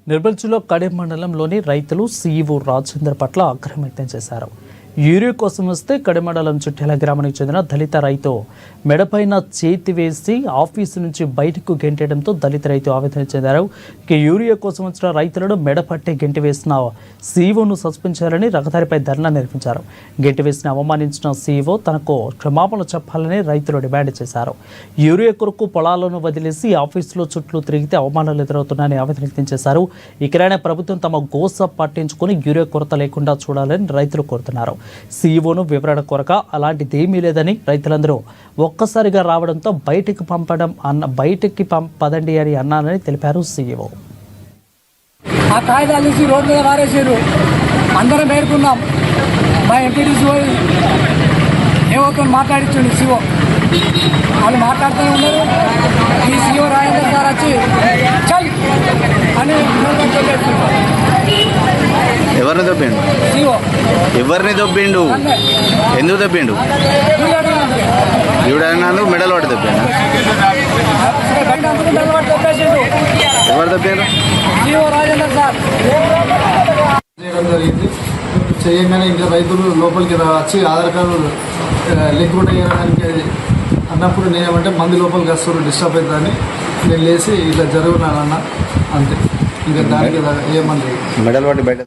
నిర్మల్ జిల్లా కడెం మండలంలోని రైతులు సీఈఓ రాజేందర్ పట్ల ఆగ్రహం వ్యక్తం చేశారు. యూరియా కోసం వస్తే కడెం మండలం చుట్టాల గ్రామానికి చెందిన దళిత రైతు మెడపైన చేతి వేసి ఆఫీసు నుంచి బయటకు గెంటేయడంతో దళిత రైతు ఆవేదన చెందారు. యూరియా కోసం వచ్చిన రైతులను మెడపట్టే గెంటి వేసిన సీఈఓను సస్పెండ్ చేయాలని రహదారిపై ధర్నా నిర్వహించారు. గెంటి వేసిన అవమానించిన సీఈఓ తనకు క్షమాపణ చెప్పాలని రైతులు డిమాండ్ చేశారు. యూరియా కొరకు పొలాలను వదిలేసి ఆఫీసులో చుట్టూ తిరిగితే అవమానాలు ఎదురవుతున్నాయని ఆవేదన వ్యక్తం చేశారు. ఇకరైనా ప్రభుత్వం తమ గోస పట్టించుకుని యూరియా కొరత లేకుండా చూడాలని రైతులు కోరుతున్నారు. సీఈఓను వివరణ కొరక అలాంటిదేమీ లేదని రైతులందరూ ఒక్కసారిగా రావడంతో బయటికి పదండి అని అన్నానని తెలిపారు సీఈఓ. ఆ కాగితాలు తీసి రోడ్డు మీద మారేసారు. అందరం పేర్కొన్నాం. మా ఎంపీటీసీ ఏవోతో మాట్లాడించండి సీఓ. వాళ్ళు మాట్లాడుతూనే ఉన్నారు. ఈ సీఓ రాజేందర్ సార్ వచ్చి చల్ అని ఎవరిని దొబ్బిండు? సీఓ ఎవరిని దొబ్బిండు? ఎందుకు దొబ్బిండు? ఈవిడన్నందుకు మెడల్ పట్టి దొబ్బిండు. ఎవరు దొబ్బిండు? సీఓ రాజేందర్ సార్ చేయడం జరిగింది. చేయగానే ఇంకా రైతులు లోపలికి వచ్చి ఆధార్ కార్డు లింక్ చేయడానికి అన్నప్పుడు నేనేమంటే మంది లోపలికి వస్తారు డిస్టర్బ్ అవుతుందని నేను లేచి ఇట్లా జరుగునానన్న అంతే. ఇంకా దానికి ఏమన్నా మెడల్ పట్టి బయట